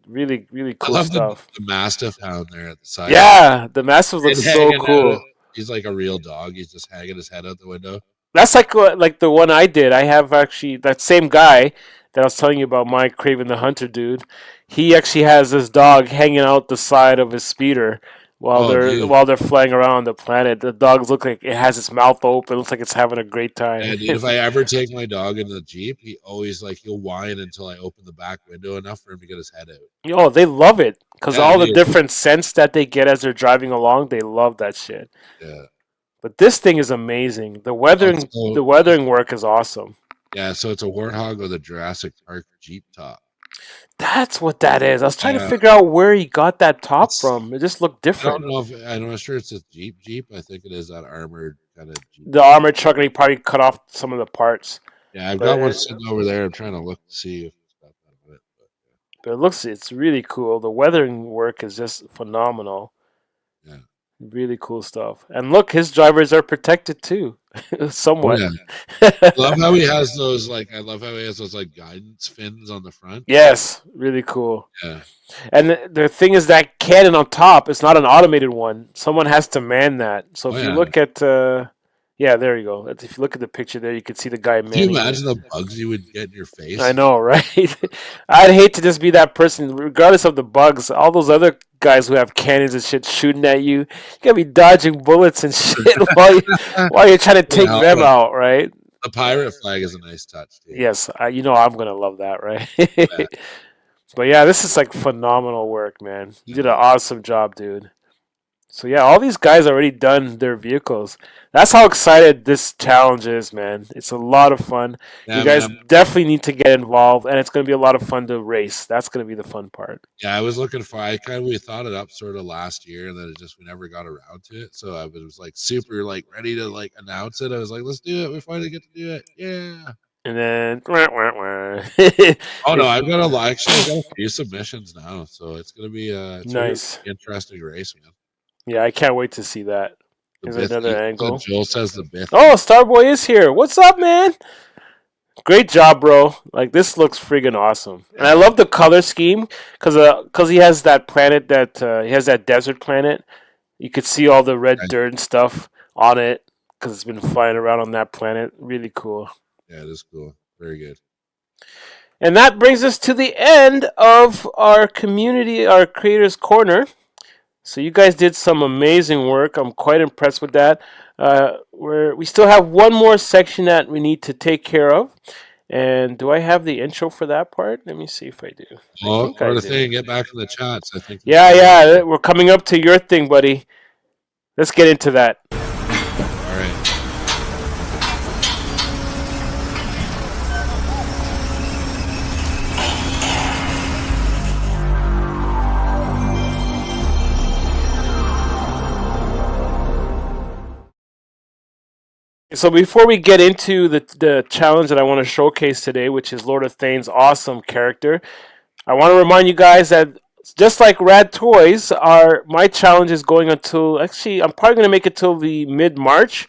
Really, really cool stuff. The Mastiff hound there at the side. Yeah, the Mastiff looks so cool. He's like a real dog. He's just hanging his head out the window. That's like the one I did. I have actually that same guy that I was telling you about, my Craven the Hunter dude. He actually has this dog hanging out the side of his speeder Oh, dude. while they're flying around the planet. The dogs look like it has its mouth open. Looks like it's having a great time. Yeah, dude, if I ever take my dog in the Jeep, he always like he'll whine until I open the back window enough for him to get his head out. Yo, they love it because Yeah, all the dude. different scents that they get as they're driving along, they love that shit. Yeah. But this thing is amazing. So, The weathering work is awesome. yeah, so it's a Warthog with a Jurassic Park Jeep top. That's what that is. I was trying to Yeah, figure out where he got that top it's from. It just looked I different. don't know if I'm not sure it's a Jeep. I think it is that armored kind of Jeep. The armored truck, and he probably cut off some of the parts. Yeah, I've got But one sitting over there. I'm trying to look to see if it's got that on it. but it's really cool. The weathering work is just phenomenal. Yeah. Really cool stuff. And look, his drivers are protected too, Oh somewhat. yeah. I love how he has those like guidance fins on the front. Yes, really cool. Yeah. And the thing is that cannon on top is not an automated one. Someone has to man that. So Oh if you yeah. look at, yeah, there you go. If you look at the picture there, you can see the guy Can you manning it. imagine the bugs you would get in your face? I know, right? I'd hate to just be that person, regardless of the bugs. All those other guys who have cannons and shit shooting at you, you gotta be dodging bullets and shit while you're trying to take Yeah, them out, right? the pirate flag is a nice touch too. Yes, you know I'm gonna love that, right? Yeah. But yeah, this is like phenomenal work, man. You did an awesome job, dude. So yeah, all these guys already done their vehicles. That's how excited this challenge is, man. It's a lot of fun. Yeah, You guys man. definitely need to get involved, and it's going to be a lot of fun to race. That's going to be the fun part. Yeah, I was looking for. We thought it up sort of last year, and then we never got around to it. So I was like super like ready to like announce it. I was like, let's do it. We finally get to do it. Yeah. And then, Oh no, I've got I've got a few submissions now, so it's gonna be nice. Really interesting race, man. Yeah, I can't wait to see that. Here's another angle. Joel says the Bith. Oh, Starboy is here. What's up, man? Great job, bro. Like, this looks friggin' awesome. And I love the color scheme because he has that planet he has that desert planet. You could see all the red dirt and stuff on it because it's been flying around on that planet. Really cool. Yeah, it is cool. Very good. And that brings us to the end of our community, our creators corner. So you guys did some amazing work. I'm quite impressed with that. We still have one more section that we need to take care of. And do I have the intro for that part? Let me see if I do. Oh, or the thing, get back in the chats. I think. Yeah, we're coming up to your thing, buddy. Let's get into that. All right. So before we get into the challenge that I want to showcase today, which is Lord of Thane's awesome character, I want to remind you guys that just like Rad Toys, my challenge is going until, actually, I'm probably going to make it till the mid-March.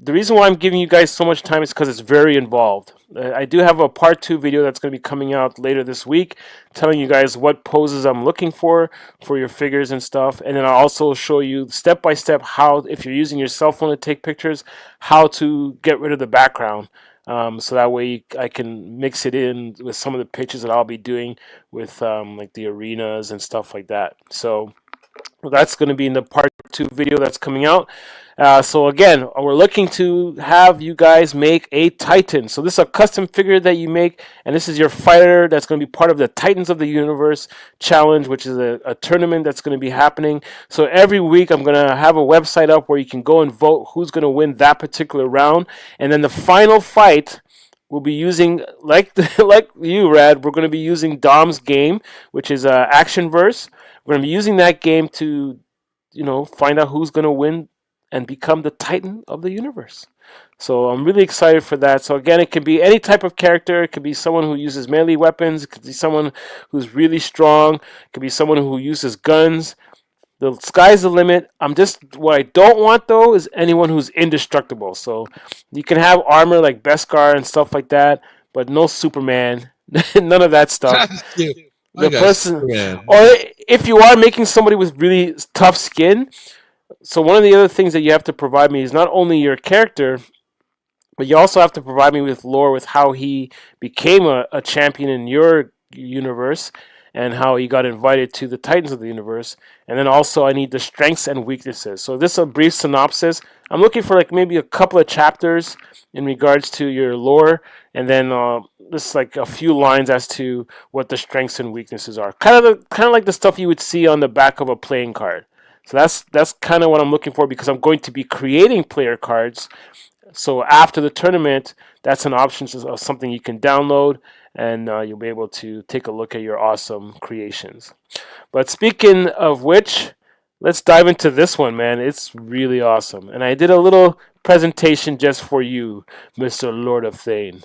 The reason why I'm giving you guys so much time is because it's very involved. I do have a part 2 video that's going to be coming out later this week, telling you guys what poses I'm looking for your figures and stuff. And then I'll also show you step by step how, if you're using your cell phone to take pictures, how to get rid of the background. So that way I can mix it in with some of the pictures that I'll be doing with like the arenas and stuff like that. So that's going to be in the part 2 video that's coming out. So again, we're looking to have you guys make a Titan. So this is a custom figure that you make, and this is your fighter that's going to be part of the Titans of the Universe challenge, which is a tournament that's going to be happening. So every week I'm going to have a website up where you can go and vote who's going to win that particular round. And then the final fight, we'll be using, like you, Rad, we're going to be using Dom's game, which is Actionverse. We're going to be using that game to, find out who's going to win and become the Titan of the universe. So I'm really excited for that. So again, it could be any type of character. It could be someone who uses melee weapons. It could be someone who's really strong. It could be someone who uses guns. The sky's the limit. What I don't want though is anyone who's indestructible. So you can have armor like Beskar and stuff like that, but no Superman. None of that stuff. The person, or if you are making somebody with really tough skin, so one of the other things that you have to provide me is not only your character, but you also have to provide me with lore with how he became a champion in your universe and how he got invited to the Titans of the universe. And then also I need the strengths and weaknesses. So this is a brief synopsis. I'm looking for like maybe a couple of chapters in regards to your lore, and then just like a few lines as to what the strengths and weaknesses are. Kind of like the stuff you would see on the back of a playing card. So that's kind of what I'm looking for, because I'm going to be creating player cards. So after the tournament, that's an option of something you can download, and you'll be able to take a look at your awesome creations. But speaking of which, let's dive into this one, man. It's really awesome. And I did a little presentation just for you, Mr. Lord of Thane.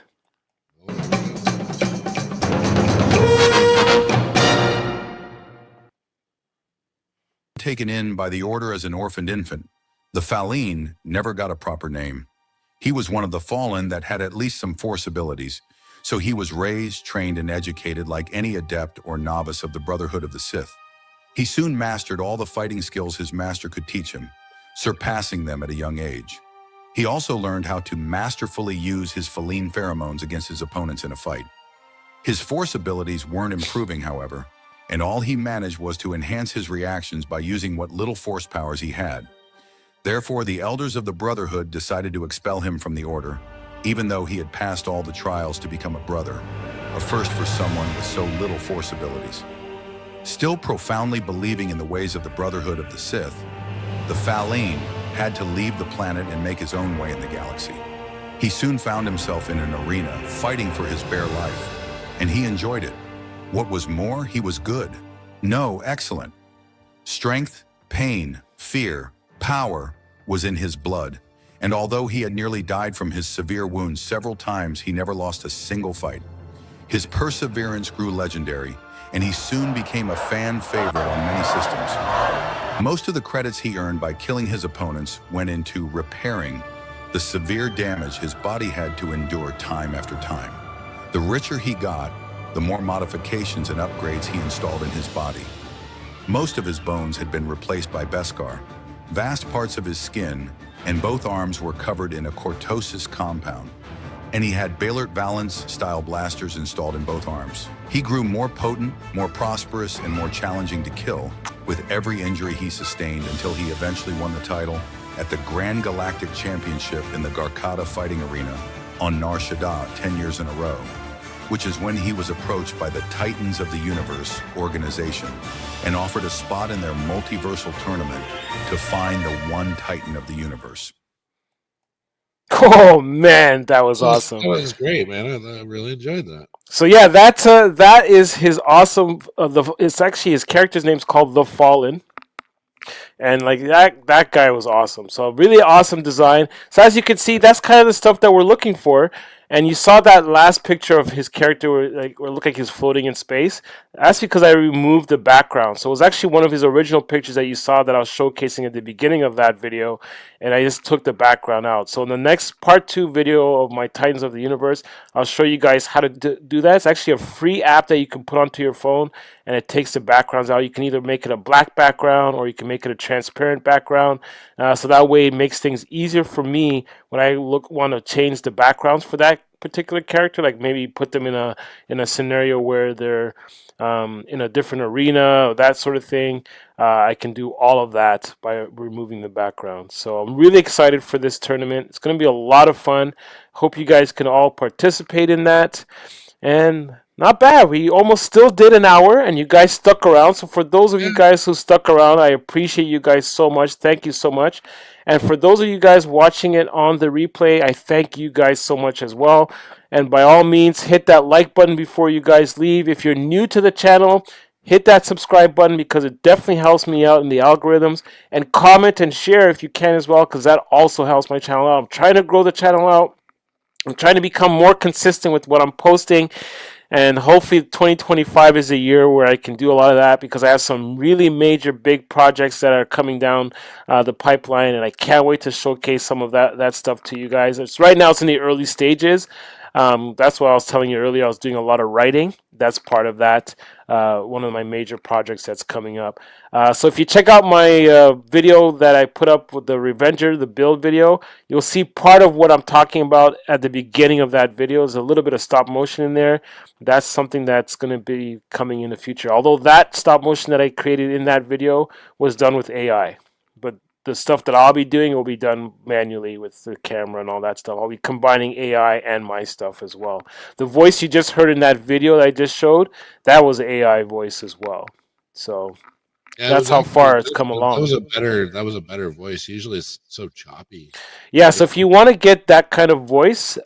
Taken in by the Order as an orphaned infant, the Faline never got a proper name. He was one of the Fallen that had at least some Force abilities, so he was raised, trained, and educated like any adept or novice of the Brotherhood of the Sith. He soon mastered all the fighting skills his master could teach him, surpassing them at a young age. He also learned how to masterfully use his Faline pheromones against his opponents in a fight. His Force abilities weren't improving, however, and all he managed was to enhance his reactions by using what little Force powers he had. Therefore, the elders of the Brotherhood decided to expel him from the Order, even though he had passed all the trials to become a brother, a first for someone with so little Force abilities. Still profoundly believing in the ways of the Brotherhood of the Sith, the Faline had to leave the planet and make his own way in the galaxy. He soon found himself in an arena, fighting for his bare life, and he enjoyed it. What was more, he was good. No, excellent. Strength, pain, fear, power was in his blood, and although he had nearly died from his severe wounds several times, he never lost a single fight. His perseverance grew legendary, and he soon became a fan favorite on many systems. Most of the credits he earned by killing his opponents went into repairing the severe damage his body had to endure time after time. The richer he got, the more modifications and upgrades he installed in his body. Most of his bones had been replaced by Beskar. Vast parts of his skin and both arms were covered in a cortosis compound, and he had Baelert Valance-style blasters installed in both arms. He grew more potent, more prosperous, and more challenging to kill with every injury he sustained, until he eventually won the title at the Grand Galactic Championship in the Garkata Fighting Arena on Nar Shaddaa 10 years in a row, which is when he was approached by the Titans of the Universe organization and offered a spot in their multiversal tournament to find the one Titan of the universe. Oh man, that was awesome. That was great, man. I really enjoyed that. So yeah, that is his awesome. It's actually his character's name's called the Fallen, and like that guy was awesome. So really awesome design. So as you can see, that's kind of the stuff that we're looking for. And you saw that last picture of his character where it looked like he's floating in space. That's because I removed the background. So it was actually one of his original pictures that you saw that I was showcasing at the beginning of that video, and I just took the background out. So in the next part 2 video of my Titans of the Universe, I'll show you guys how to do that. It's actually a free app that you can put onto your phone, and it takes the backgrounds out. You can either make it a black background or you can make it a transparent background. So that way it makes things easier for me when I want to change the backgrounds for that particular character, like maybe put them in a scenario where they're in a different arena, or that sort of thing. I can do all of that by removing the background. So I'm really excited for this tournament. It's going to be a lot of fun. Hope you guys can all participate in that. And not bad. We almost still did an hour, and you guys stuck around. So for those of you guys who stuck around, I appreciate you guys so much. Thank you so much. And for those of you guys watching it on the replay, I thank you guys so much as well. And by all means, hit that like button before you guys leave. If you're new to the channel, hit that subscribe button, because it definitely helps me out in the algorithms. And comment and share if you can as well, because that also helps my channel out. I'm trying to grow the channel out. I'm trying to become more consistent with what I'm posting. And hopefully 2025 is a year where I can do a lot of that, because I have some really major big projects that are coming down the pipeline, and I can't wait to showcase some of that stuff to you guys. Right now it's in the early stages. That's what I was telling you earlier. I was doing a lot of writing. That's part of that. one of my major projects that's coming up. So if you check out my video that I put up with the Revenger, the build video, you'll see part of what I'm talking about at the beginning of that video. There's a little bit of stop motion in there. That's something that's going to be coming in the future. Although that stop motion that I created in that video was done with AI. But the stuff that I'll be doing will be done manually with the camera and all that stuff. I'll be combining AI and my stuff as well. The voice you just heard in that video that I just showed, that was AI voice as well. So Yeah, that's how far it's come along. That was a better voice. Usually it's so choppy. Yeah, so if you want to get that kind of voice,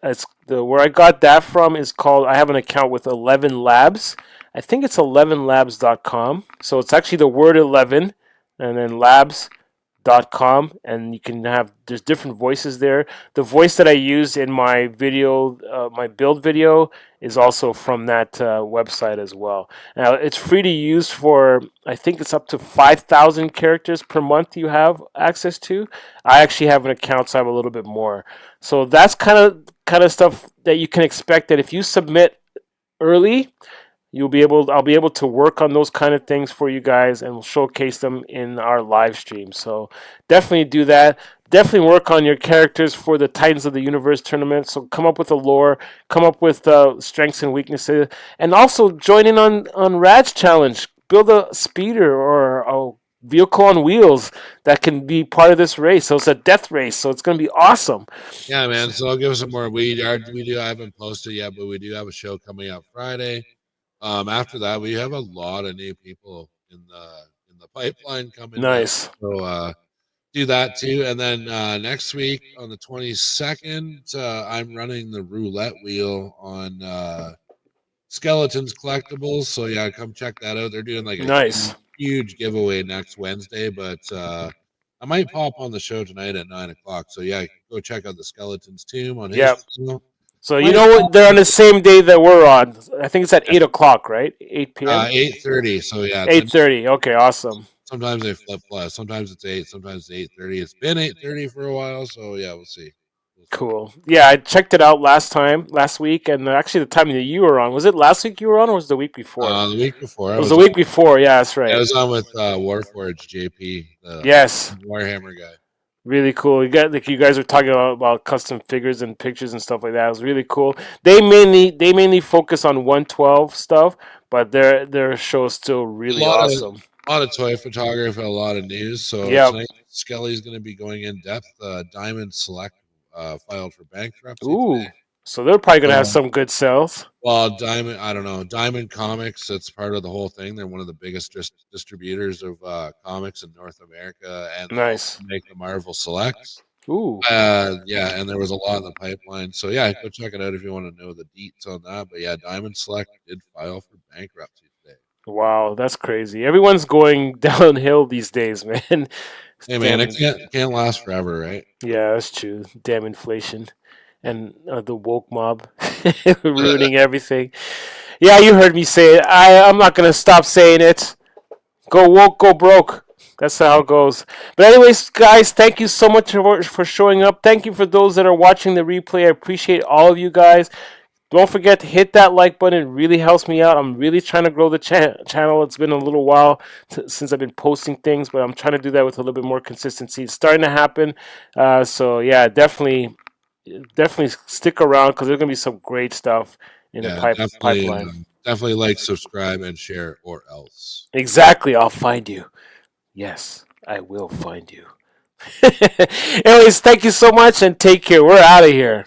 where I got that from is called, I have an account with 11 Labs. I think it's 11labs.com. So it's actually the word 11 and then labs.com, and you can there's different voices there. The voice that I used in my video, my build video, is also from that website as well. Now it's free to use for, I think it's up to 5,000 characters per month you have access to. I actually have an account, so I have a little bit more. So that's kind of stuff that you can expect, that if you submit early, I'll be able to work on those kind of things for you guys, and we'll showcase them in our live stream. So definitely do that. Definitely work on your characters for the Titans of the Universe tournament. So come up with a lore, come up with strengths and weaknesses, and also join in on Rad's challenge. Build a speeder or a vehicle on wheels that can be part of this race. So it's a death race. So it's going to be awesome. Yeah, man. So I'll give us some more. I haven't posted yet, but we do have a show coming out Friday. After that, we have a lot of new people in the pipeline coming. Nice. So do that too, and then next week on the 22nd, I'm running the roulette wheel on Skeletons Collectibles. So yeah, come check that out. They're doing like a huge giveaway next Wednesday, but I might pop on the show tonight at 9:00. So yeah, go check out the Skeletons Tomb on his channel. So you know what? They're on the same day that we're on. I think it's at 8:00, right? 8 p.m. 8:30. So yeah, 8:30. Okay, awesome. Sometimes they flip flop. Sometimes it's 8. Sometimes it's 8:30. It's been 8:30 for a while. So yeah, we'll see. Cool. Yeah, I checked it out last week, and actually the time that you were on, was it last week you were on, or was it the week before? The week before. It was the week before. Yeah, that's right. I was on with Warforged JP. Yes. Warhammer guy. Really cool. You guys were talking about custom figures and pictures and stuff like that. It was really cool. They mainly focus on 112 stuff, but their show is still really awesome. A lot of toy photography, a lot of news. So tonight, Skelly's going to be going in depth. Diamond Select filed for bankruptcy. Ooh, today. So they're probably going to have some good sales. Well, I don't know. Diamond Comics, it's part of the whole thing. They're one of the biggest distributors of comics in North America, and nice. Make the Marvel Selects. Ooh. Yeah, and there was a lot in the pipeline. So yeah, go check it out if you want to know the deets on that. But yeah, Diamond Select did file for bankruptcy today. Wow, that's crazy. Everyone's going downhill these days, man. Hey man, it can't last forever, right? Yeah, that's true. Damn inflation. And the woke mob ruining everything. Yeah, you heard me say it. I'm not going to stop saying it. Go woke, go broke. That's how it goes. But anyways, guys, thank you so much for showing up. Thank you for those that are watching the replay. I appreciate all of you guys. Don't forget to hit that like button. It really helps me out. I'm really trying to grow the channel. It's been a little while since I've been posting things, but I'm trying to do that with a little bit more consistency. It's starting to happen. So yeah, definitely stick around, because there's going to be some great stuff in the pipeline. Definitely like, subscribe, and share, or else. Exactly. I'll find you. Yes, I will find you. Anyways, thank you so much, and take care. We're out of here.